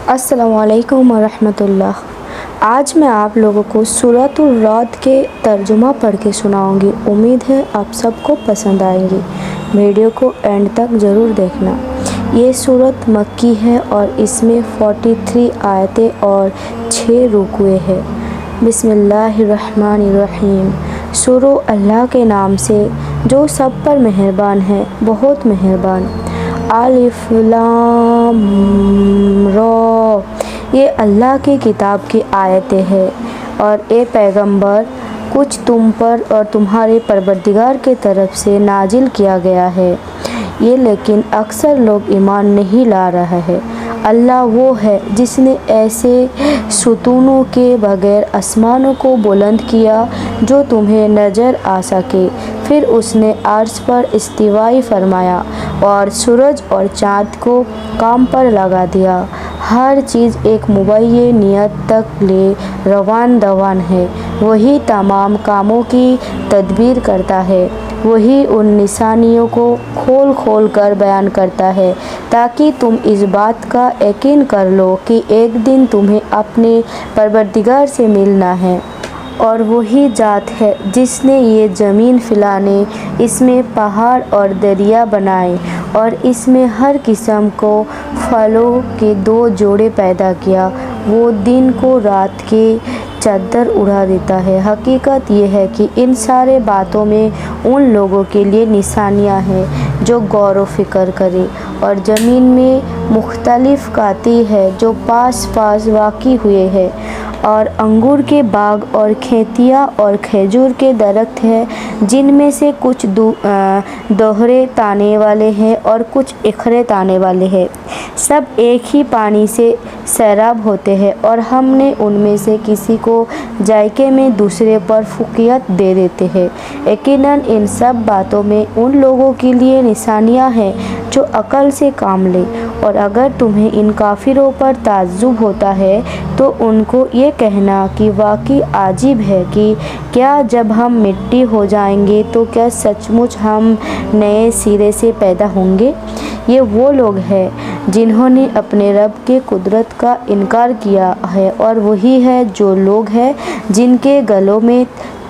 السلام علیکم ورحمۃ اللہ۔ آج میں آپ لوگوں کو سورۃ الرعد کے ترجمہ پڑھ کے سناؤں گی۔ امید ہے آپ سب کو پسند آئیں گی۔ ویڈیو کو اینڈ تک ضرور دیکھنا۔ یہ سورت مکی ہے اور اس میں 43 آیتیں اور 6 رکوع ہے۔ بسم اللہ الرحمن الرحیم۔ شروع اللہ کے نام سے جو سب پر مہربان ہے، بہت مہربان۔ الف لام را، یہ اللہ کی کتاب کی آیتیں ہیں، اور اے پیغمبر کچھ تم پر اور تمہارے پروردگار کی طرف سے نازل کیا گیا ہے، یہ لیکن اکثر لوگ ایمان نہیں لا رہے ہیں۔ اللہ وہ ہے جس نے ایسے ستونوں کے بغیر آسمانوں کو بلند کیا جو تمہیں نظر آ سکے، پھر اس نے عرش پر استوائی فرمایا اور سورج اور چاند کو کام پر لگا دیا۔ ہر چیز ایک معین نیت تک لے روان دوان ہے۔ وہی تمام کاموں کی تدبیر کرتا ہے۔ وہی ان نشانیوں کو کھول کھول کر بیان کرتا ہے تاکہ تم اس بات کا یقین کر لو کہ ایک دن تمہیں اپنے پروردگار سے ملنا ہے۔ اور وہی ذات ہے جس نے یہ زمین پھیلانے، اس میں پہاڑ اور دریا بنائے اور اس میں ہر قسم کو پھلوں کے 2 جوڑے پیدا کیا۔ وہ دن کو رات کی چادر اڑا دیتا ہے۔ حقیقت یہ ہے کہ ان سارے باتوں میں ان لوگوں کے لیے نشانیاں ہیں جو غور و فکر کریں، اور زمین میں مختلف قطعے ہیں جو پاس پاس واقع ہوئے ہیں، اور انگور کے باغ اور کھیتیاں اور کھجور کے درخت ہیں جن میں سے کچھ دوہرے تانے والے ہیں اور کچھ اکھڑے تانے والے ہیں۔ سب ایک ہی پانی سے سیراب ہوتے ہیں، اور ہم نے ان میں سے کسی کو ذائقے میں دوسرے پر فوقیت دے دیتے ہیں۔ یقیناً ان سب باتوں میں ان لوگوں کے لیے نشانیاں ہیں جو عقل سے کام لیں، اور اگر تمہیں ان کافروں پر تعجب ہوتا ہے تو ان کو یہ کہنا کہ واقعی عجیب ہے کہ کیا جب ہم مٹی ہو جائیں گے تو کیا سچ مچ ہم نئے سرے سے پیدا ہوں گے؟ یہ وہ لوگ ہیں جنہوں نے اپنے رب کے قدرت کا انکار کیا ہے، اور وہی ہے جو لوگ ہیں جن کے گلوں میں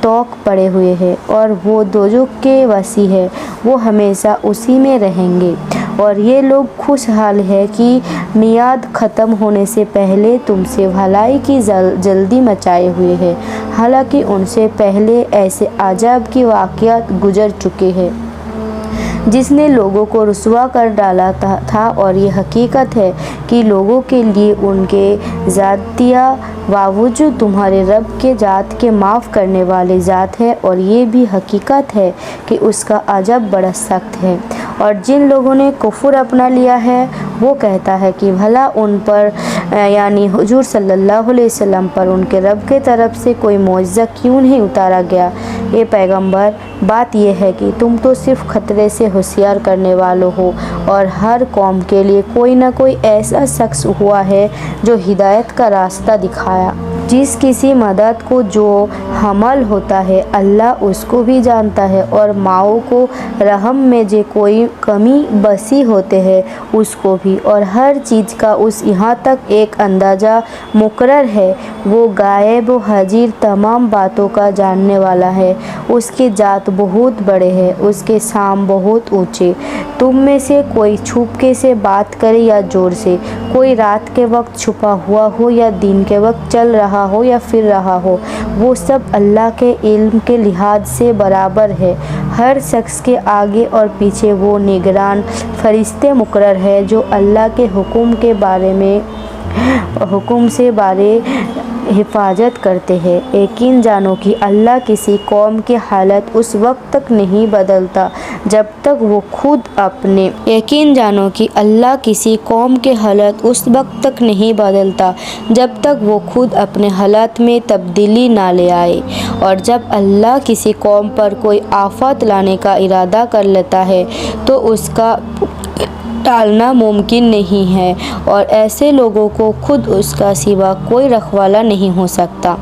توق پڑے ہوئے ہیں، اور وہ دوزخ کے وسیع ہے، وہ ہمیشہ اسی میں رہیں گے۔ اور یہ لوگ خوشحال ہیں کہ میعاد ختم ہونے سے پہلے تم سے بھلائی کی جلدی مچائے ہوئے ہیں، حالانکہ ان سے پہلے ایسے عذاب کے واقعات گزر چکے ہیں جس نے لوگوں کو رسوا کر ڈالا تھا، اور یہ حقیقت ہے کہ لوگوں کے لیے ان کے زیادتیاں باوجود تمہارے رب کے ذات کے معاف کرنے والے ذات ہے، اور یہ بھی حقیقت ہے کہ اس کا عذاب بڑا سخت ہے۔ اور جن لوگوں نے کفر اپنا لیا ہے وہ کہتا ہے کہ بھلا ان پر یعنی حضور صلی اللہ علیہ وسلم پر ان کے رب کی طرف سے کوئی معجزہ کیوں نہیں اتارا گیا؟ اے پیغمبر، بات یہ ہے کہ تم تو صرف خطرے سے ہوشیار کرنے والے ہو، اور ہر قوم کے لیے کوئی نہ کوئی ایسا شخص ہوا ہے جو ہدایت کا راستہ دکھایا۔ جس کسی مدد کو جو حمل ہوتا ہے اللہ اس کو بھی جانتا ہے، اور ماؤں کو رحم میں جو کوئی کمی بسی ہوتے ہیں اس کو بھی، اور ہر چیز کا اس یہاں تک ایک اندازہ مقرر ہے۔ وہ غائب و حاضر تمام باتوں کا جاننے والا ہے۔ اس کے ذات بہت بڑے ہیں، اس کے شان بہت اونچے۔ تم میں سے کوئی چھپکے سے بات کرے یا زور سے، کوئی رات کے وقت چھپا ہوا ہو یا دن کے وقت چل رہا ہو یا پھر رہا ہو، وہ سب اللہ کے علم کے لحاظ سے برابر ہے۔ ہر شخص کے آگے اور پیچھے وہ نگران فرشتے مقرر ہیں جو اللہ کے حکم سے بارے حفاظت کرتے ہیں۔ یقین جانو کہ اللہ کسی قوم کی حالت اس وقت تک نہیں بدلتا جب تک وہ خود اپنے حالات میں تبدیلی نہ لے آئے، اور جب اللہ کسی قوم پر کوئی آفت لانے کا ارادہ کر لیتا ہے تو اس کا ٹالنا ممکن نہیں ہے، اور ایسے لوگوں کو خود اس کا سوا کوئی رکھوالا نہیں ہو سکتا۔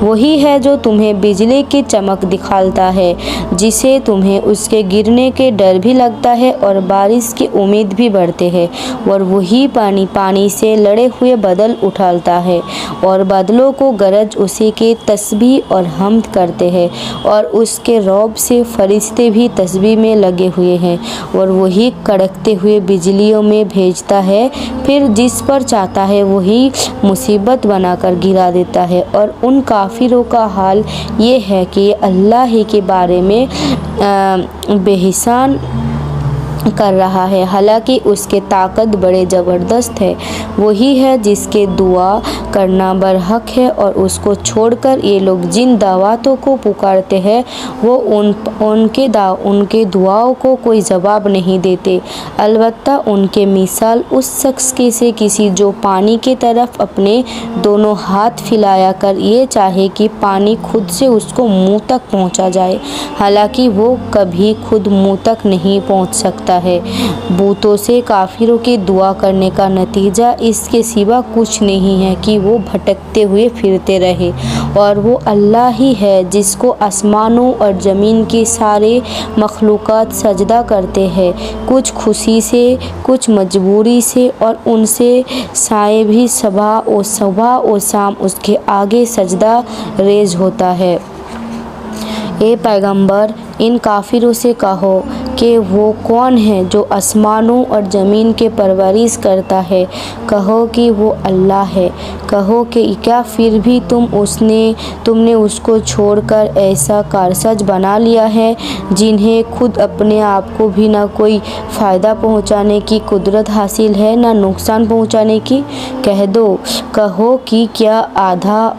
وہی ہے جو تمہیں بجلی کی چمک دکھاتا ہے، جسے تمہیں اس کے گرنے کے ڈر بھی لگتا ہے اور بارش کی امید بھی بڑھتے ہے، اور وہی پانی سے لڑے ہوئے بادل اٹھاتا ہے اور بادلوں کو گرج اسی کی تسبیح اور حمد کرتے ہیں، اور اس کے رعب سے فرشتے بھی تسبیح میں لگے ہوئے ہیں، اور وہی کڑکتے ہوئے بجلیوں میں بھیجتا ہے، پھر جس پر چاہتا ہے وہی مصیبت بنا کر گرا دیتا ہے۔ اور ان کافروں کا حال یہ ہے کہ یہ اللہ ہی کے بارے میں بہتان کر رہا ہے، حالانکہ اس کی طاقت بڑے زبردست ہے۔ وہی ہے جس کے دعا کرنا برحق ہے، اور اس کو چھوڑ کر یہ لوگ جن دعوتوں کو پکارتے ہیں وہ ان کے دعاؤں کو کوئی جواب نہیں دیتے، البتہ ان کی مثال اس شخص کی سے کسی جو پانی کی طرف اپنے دونوں ہاتھ پھیلا کر یہ چاہے کہ پانی خود سے اس کو منہ تک پہنچا جائے، حالانکہ وہ کبھی خود منہ تک نہیں پہنچ سکتا ہے۔ بتوں سے کافروں کی دعا کرنے کا نتیجہ اس کے سوا کچھ نہیں ہے کہ وہ بھٹکتے ہوئے پھرتے رہے، اور وہ اللہ ہی ہے جس کو آسمانوں اور زمین کی ساری مخلوقات سجدہ کرتے ہیں، کچھ خوشی سے، کچھ مجبوری سے، اور ان سے سائے بھی صبح و شام اس کے آگے سجدہ ریز ہوتا ہے۔ اے پیغمبر، ان کافروں سے کہو کہ وہ کون ہے جو آسمانوں اور زمین کی پرورش کرتا ہے؟ کہو کہ وہ اللہ ہے۔ کہو کہ کیا پھر بھی تم نے اس کو چھوڑ کر ایسا کارساز بنا لیا ہے جنہیں خود اپنے آپ کو بھی نہ کوئی فائدہ پہنچانے کی قدرت حاصل ہے نہ نقصان پہنچانے کی؟ کہو کہ کیا اندھا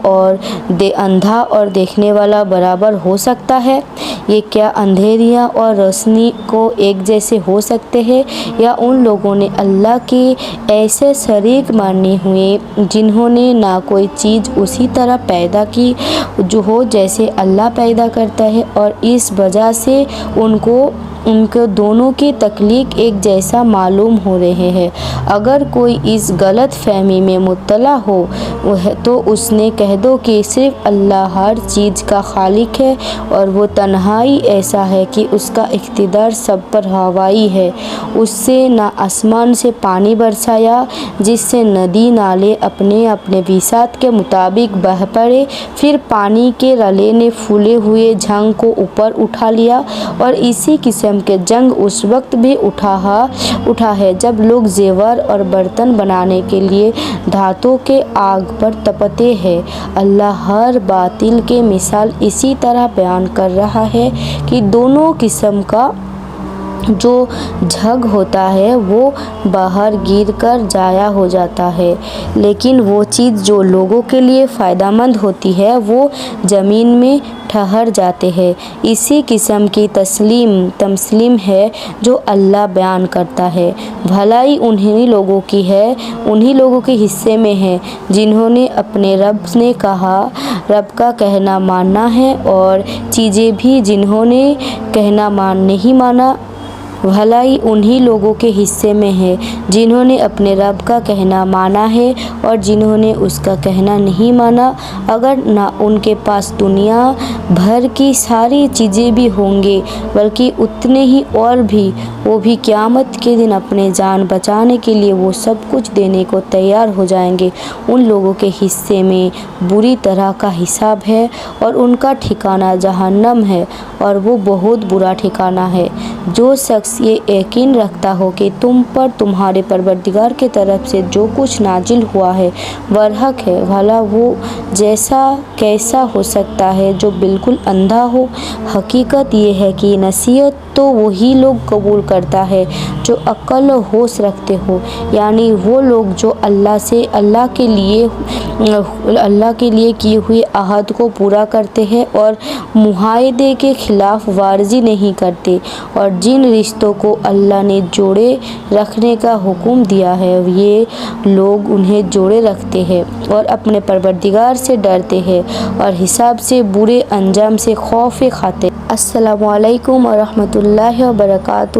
اور دیکھنے والا برابر ہو سکتا ہے؟ یہ کیا اندھیریا اور روشنی کو ایک جیسے ہو سکتے ہیں؟ یا ان لوگوں نے اللہ کے ایسے شریک مانے ہوئے جنہوں نے نہ کوئی چیز اسی طرح پیدا کی جو ہو جیسے اللہ پیدا کرتا ہے، اور اس وجہ سے ان کو دونوں کی تخلیق ایک جیسا معلوم ہو رہے ہیں۔ اگر کوئی اس غلط فہمی میں مبتلا ہو تو اس نے کہہ دو کہ صرف اللہ ہر چیز کا خالق ہے، اور وہ تنہائی ایسا ہے کہ اس کا اقتدار سب پر حاوی ہے۔ اس سے نہ آسمان سے پانی برسایا جس سے ندی نالے اپنے بساط کے مطابق بہہ پڑے، پھر پانی کے رلے نے پھولے ہوئے جھنگ کو اوپر اٹھا لیا، اور اسی قسم کے جنگ اس وقت بھی اٹھا ہے جب لوگ زیور اور برتن بنانے کے لیے دھاتوں کے آگ پر تپتے ہیں۔ اللہ ہر باطل کی مثال اسی طرح بیان کر رہا ہے کہ دونوں قسم کا جو جھگ ہوتا ہے وہ باہر گر کر ضائع ہو جاتا ہے، لیکن وہ چیز جو لوگوں کے لیے فائدہ مند ہوتی ہے وہ زمین میں ٹھہر جاتے ہیں۔ اسی قسم کی تمثیل ہے جو اللہ بیان کرتا ہے۔ بھلائی انہی لوگوں کے حصے میں ہے جنہوں نے اپنے رب کا کہنا مانا ہے، اور چیزیں بھی جنہوں نے کہنا نہیں مانا۔ بھلائی انہی لوگوں کے حصے میں ہے جنہوں نے اپنے رب کا کہنا مانا ہے اور جنہوں نے اس کا کہنا نہیں مانا۔ اگر نہ ان کے پاس دنیا بھر کی ساری چیزیں بھی ہوں گی بلکہ اتنے ہی اور بھی، وہ بھی قیامت کے دن اپنی جان بچانے کے لیے وہ سب کچھ دینے کو تیار ہو جائیں گے۔ ان لوگوں کے حصے میں بری طرح کا حساب ہے، اور ان کا ٹھکانہ جہنم ہے، اور وہ بہت برا ٹھکانہ ہے۔ جو شخص یہ یقین رکھتا ہو کہ تم پر تمہارے پروردگار کی طرف سے جو کچھ نازل ہوا ہے برحق ہے، بھلا وہ کیسا ہو سکتا ہے جو بالکل اندھا ہو؟ حقیقت یہ ہے کہ نصیحت تو وہی لوگ قبول کرتا ہے جو عقل و ہوش رکھتے ہو، یعنی وہ لوگ جو اللہ کے لیے کیے ہوئے عہد کو پورا کرتے ہیں اور معاہدے کے خلاف ورزی نہیں کرتے، اور جن رشتوں کو اللہ نے جوڑے رکھنے کا حکم دیا ہے یہ لوگ انہیں جوڑے رکھتے ہیں اور اپنے پروردگار سے ڈرتے ہیں اور حساب سے برے انجام سے خوف کھاتے ہیں۔ السلام علیکم ورحمۃ اللہ وبرکاتہ۔